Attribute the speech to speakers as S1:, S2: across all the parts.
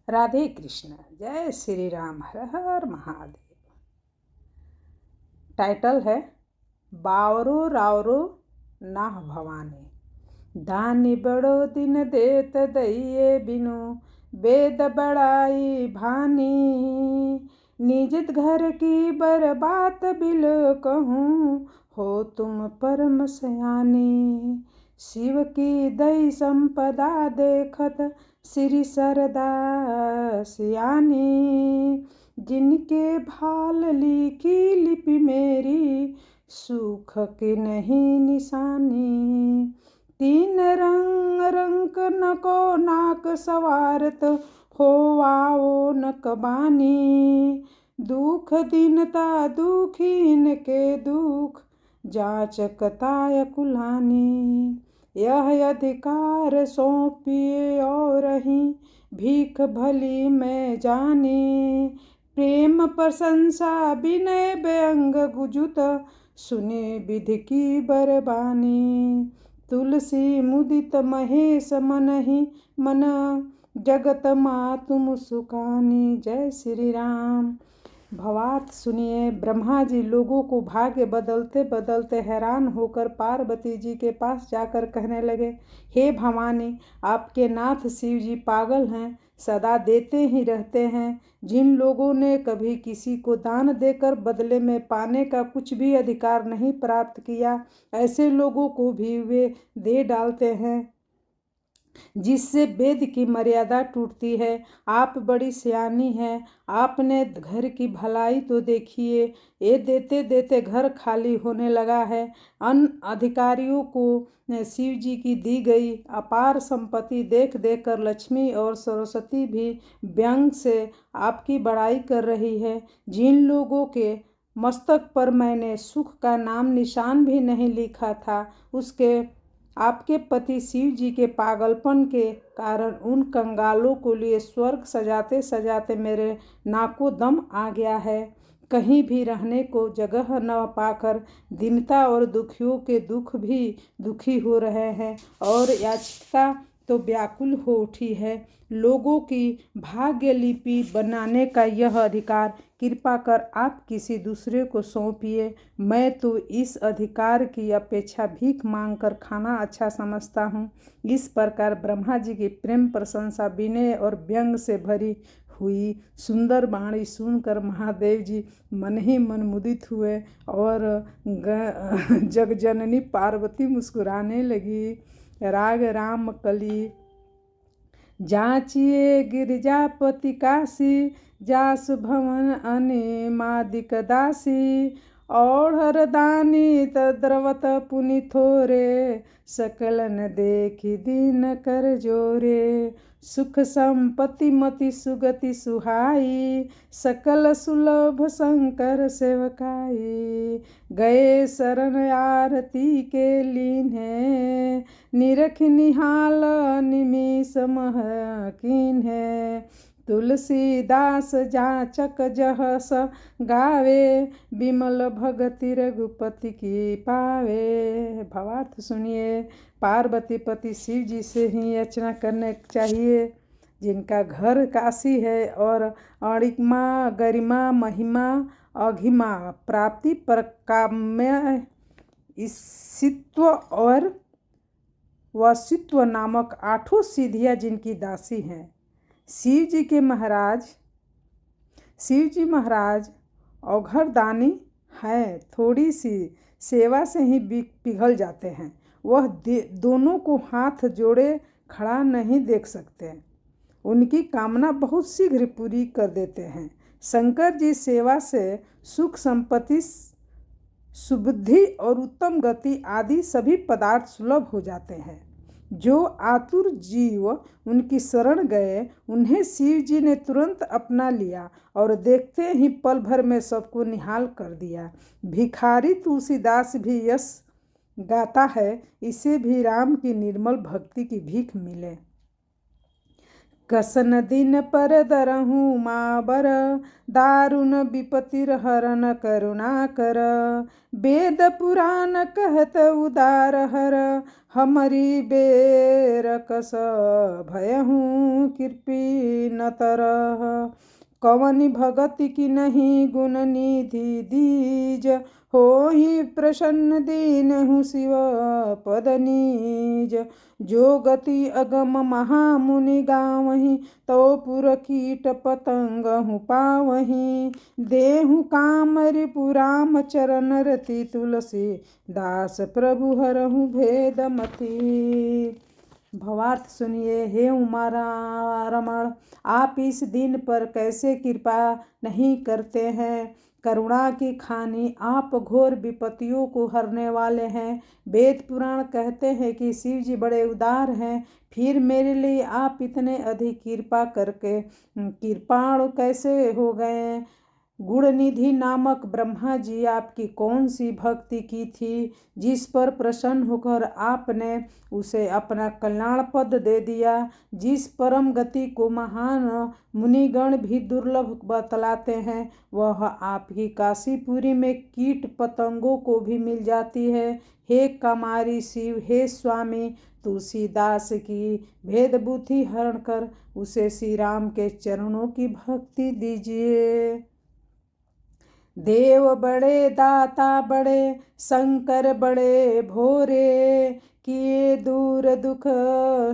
S1: राधे कृष्ण। जय श्री राम। हर हर महादेव। टाइटल है बावरो रावरो नाह भवानी। दानी बड़ो दिन देत दइये बिनु वेद बड़ाई भानी। निजित घर की बरबात बिल कहूँ हो तुम परम सयानी। शिव की दई संपदा देखत श्री सरदा सियानी। जिनके भाल लिखी लिपि मेरी सुख की नहीं निशानी। तीन रंग रंग नको नाक सवारत हो आओ नकबानी। दुख दीनता दुखीन के दुख जाचकताय कुलानी। यह अधिकार सौंपिए और ही भीख भली मैं जानी। प्रेम प्रशंसा विनय व्यंग गुजुत सुने विधि की बरबानी। तुलसी मुदित महेश मन ही मन जगत मातु मुसुकानी। जय श्री राम। भवार्थ सुनिए। ब्रह्मा जी लोगों को भाग्य बदलते बदलते हैरान होकर पार्वती जी के पास जाकर कहने लगे, हे भवानी, आपके नाथ शिव जी पागल हैं, सदा देते ही रहते हैं। जिन लोगों ने कभी किसी को दान देकर बदले में पाने का कुछ भी अधिकार नहीं प्राप्त किया, ऐसे लोगों को भी वे दे डालते हैं, जिससे वेद की मर्यादा टूटती है। आप बड़ी सियानी हैं, आपने घर की भलाई तो देखिए, ये देते देते घर खाली होने लगा है। अन्य अधिकारियों को शिव जी की दी गई अपार संपत्ति देख देख कर लक्ष्मी और सरस्वती भी व्यंग से आपकी बड़ाई कर रही है। जिन लोगों के मस्तक पर मैंने सुख का नाम निशान भी नहीं लिखा था, उसके आपके पति शिव जी के पागलपन के कारण उन कंगालों को लिए स्वर्ग सजाते सजाते मेरे नाको दम आ गया है। कहीं भी रहने को जगह न पाकर दीनता और दुखियों के दुख भी दुखी हो रहे हैं और याचिका तो व्याकुल हो उठी है। लोगों की भाग्य लिपि बनाने का यह अधिकार कृपा कर आप किसी दूसरे को सौंपिए। मैं तो इस अधिकार की अपेक्षा भीख मांगकर खाना अच्छा समझता हूँ। इस प्रकार ब्रह्मा जी की प्रेम प्रशंसा विनय और व्यंग से भरी हुई सुंदर वाणी सुनकर महादेव जी मन ही मन मुदित हुए और जगजननी पार्वती मुस्कुराने लगी। राग राम कली। जाचिए गिरिजापति काशी, जास भवन अनिमादिक दासी। और दानी तद्रवत पुनि थोरे, सकलन देखी दीन कर जोरे। सुख संपत्ति मति सुगति सुहाई, सकल सुलभ शंकर सेवकाई। गए शरण आरती के लीन्हे, निरख निहाल निमिष मह कीन्हे। तुलसीदास जाचक जहस गावे, विमल भगति रघुपति की पावे। भावार्थ सुनिए। पार्वती पति शिव जी से ही याचना करने चाहिए, जिनका घर काशी है और अणिमा गरिमा महिमा अघिमा प्राप्ति परकाम्य ईशित्व और वशित्व नामक 8 सिद्धियाँ जिनकी दासी हैं। शिव जी महाराज अवघड़दानी हैं, थोड़ी सी सेवा से ही पिघल जाते हैं। वह दोनों को हाथ जोड़े खड़ा नहीं देख सकते। उनकी कामना बहुत शीघ्र पूरी कर देते हैं। शंकर जी सेवा से सुख संपत्ति सुबुद्धि और उत्तम गति आदि सभी पदार्थ सुलभ हो जाते हैं। जो आतुर जीव उनकी शरण गए, उन्हें शिव जी ने तुरंत अपना लिया और देखते ही पल भर में सबको निहाल कर दिया। भिखारी तुलसीदास भी यश गाता है, इसे भी राम की निर्मल भक्ति की भीख मिले। कसन दिन पर दरहूँ माबर, दारुण विपतिर हरन करुणा कर। वेद पुराण कहत उदार हर, हमरी बेर कस भयहूँ कृपी न तरह। कवनि भगति की नहीं गुण निधि दीज, होहि प्रसन्न दीनहु शिव पद नीज। जो गति अगम महामुनि गावहीं, तो पुर कीट पतंगहु पावहीं। देहु काम रिपुराम चरण रति, तुलसी दास प्रभु हरहु भेदमति। भावार्थ सुनिए। हे उमा रमण, आप इस दिन पर कैसे कृपा नहीं करते हैं। करुणा की खानी आप घोर विपत्तियों को हरने वाले हैं। वेद पुराण कहते हैं कि शिव जी बड़े उदार हैं, फिर मेरे लिए आप इतने अधिक कृपा करके कृपाणु कैसे हो गए। गुणनिधि नामक ब्रह्मा जी आपकी कौन सी भक्ति की थी, जिस पर प्रसन्न होकर आपने उसे अपना कल्याण पद दे दिया। जिस परम गति को महान मुनिगण भी दुर्लभ बतलाते हैं, वह आपकी काशीपुरी में कीट पतंगों को भी मिल जाती है। हे कमारी शिव, हे स्वामी तुलसीदास की भेद बुद्धि हरण कर उसे श्री राम के चरणों की भक्ति दीजिए। देव बड़े दाता बड़े, शंकर बड़े भोरे, किए दूर दुख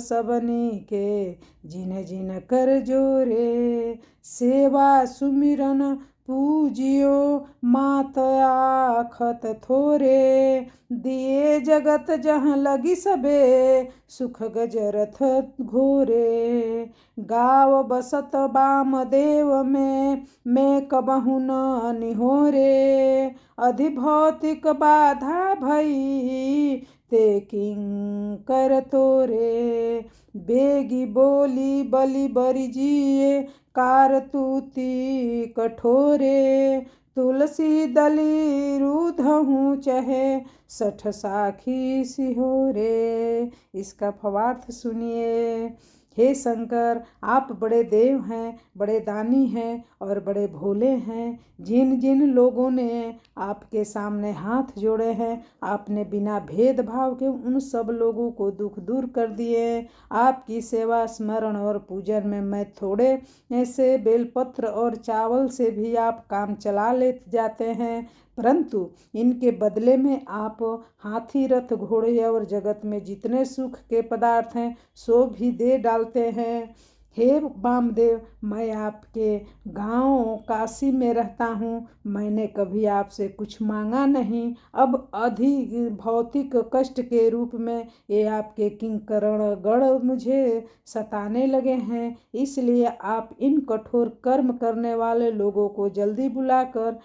S1: सबनी के, जिन जिन कर जोरे। सेवा सुमिरन पूजियो मात आखत थोरे, दिए जगत जहाँ लगी सबे, सुख गजरथ घोरे। गाव बसत बाम देव में, मैं कबहु न निहोरे। अधिभौतिक बाधा भई, ते किंकर तोरे। बेगी बोली बलि बरि जिए, कारतूती कठोरे। तुलसी दली रूधहूँ चहे, सठ साखी सिहोरे। इसका भावार्थ सुनिए। हे शंकर, आप बड़े देव हैं, बड़े दानी हैं और बड़े भोले हैं। जिन जिन लोगों ने आपके सामने हाथ जोड़े हैं, आपने बिना भेदभाव के उन सब लोगों को दुख दूर कर दिए। आपकी सेवा स्मरण और पूजन में मैं थोड़े ऐसे बेलपत्र और चावल से भी आप काम चला ले जाते हैं, परंतु इनके बदले में आप हाथी रथ घोड़े और जगत में जितने सुख के पदार्थ हैं सो भी दे डालते हैं। हे वामदेव, मैं आपके गांव काशी में रहता हूँ, मैंने कभी आपसे कुछ मांगा नहीं। अब अधिक भौतिक कष्ट के रूप में ये आपके किंकरण गण मुझे सताने लगे हैं, इसलिए आप इन कठोर कर्म करने वाले लोगों को जल्दी बुलाकर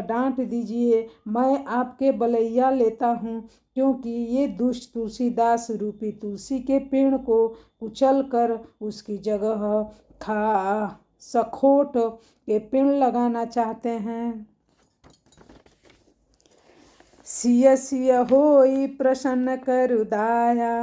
S1: डांट दीजिए। मैं आपके बलैया लेता हूँ, क्योंकि ये दुष्ट तुलसीदास रूपी तुलसी के पेड़ को कुचल कर उसकी जगह सखोट के पेड़ लगाना चाहते हैं। सिय सिय होई प्रसन्न करु दाया,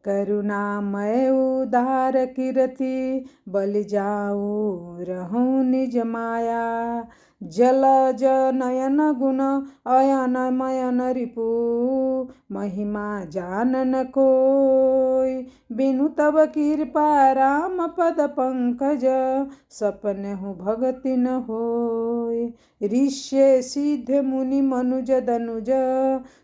S1: करुणामय उदार कीरति, बलि जाऊ रहूं निज माया। जलज नयन गुण अयन मयन रिपु, महिमा जानन कोय। बिनु तब कृपा राम पद पंकज, सपनेहु भगति न होय। ऋष्य सिद्ध मुनि मनुज दनुज,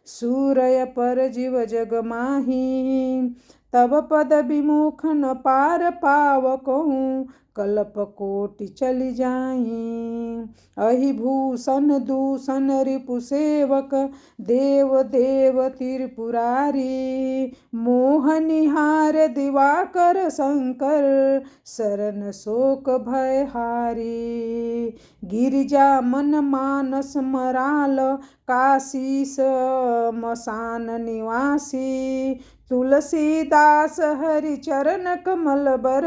S1: सूरय पर जीव जग माही। तब पद विमुख न पार पावकहूँ, कल्प कोटि चली जाई। अहि भूषण दूषण रिपु सेवक, देव देव त्रिपुरारी। मोहनिहार दिवाकर शंकर, शरण शोक भयहारी। गिरिजा मन मानस मराल, काशीस मसान निवासी। तुलसीदास हरि चरण कमल बर,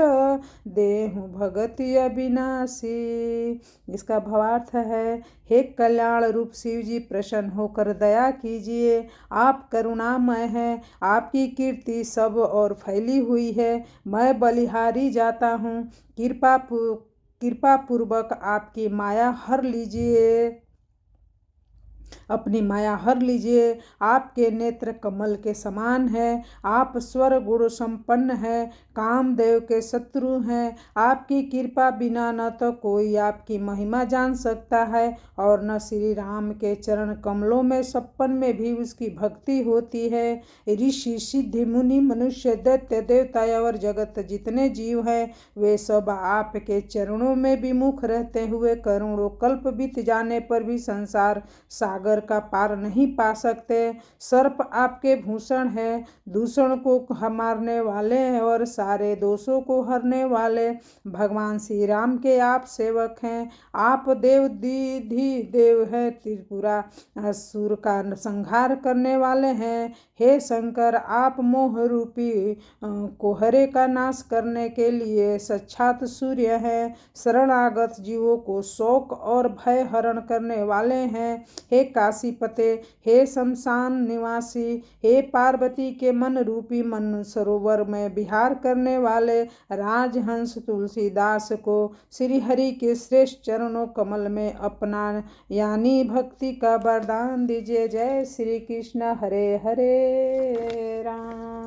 S1: देहु भगति अविनाशी। इसका भावार्थ है, हे कल्याण रूप शिव जी, प्रसन्न होकर दया कीजिए। आप करुणामय हैं, आपकी कीर्ति सब और फैली हुई है। मैं बलिहारी जाता हूँ, कृपा पूर्वक आपकी माया हर लीजिए, अपनी माया हर लीजिए। आपके नेत्र कमल के समान है। आप स्वर गुण संपन्न है, कामदेव के शत्रु हैं। आपकी कृपा बिना न तो कोई आपकी महिमा जान सकता है और न श्री राम के चरण कमलों में 56 में भी उसकी भक्ति होती है। ऋषि सिद्धि मुनि मनुष्य दैत्य देवता और जगत जितने जीव हैं, वे सब आपके चरणों में विमुख रहते हुए करोड़ों कल्प बीत जाने पर भी संसार सागर का पार नहीं पा सकते। सर्प आपके भूषण है, दूषण को मारने वाले हैं और सारे दोषों को हरने वाले भगवान श्री राम के आप सेवक हैं। आप देव है, त्रिपुरा असुर का संहार करने वाले हैं। हे शंकर, आप मोह रूपी कोहरे का नाश करने के लिए साक्षात सूर्य हैं। शरणागत जीवों को शोक और भय हरण करने वाले हैं। हे काशीपते, हे शमशान निवासी, हे पार्वती के मन रूपी मन सरोवर में विहार करने वाले राजहंस तुलसीदास को श्री हरि के श्रेष्ठ चरणों कमल में अपना यानी भक्ति का वरदान दीजिए। जय श्री कृष्ण। हरे हरे राम।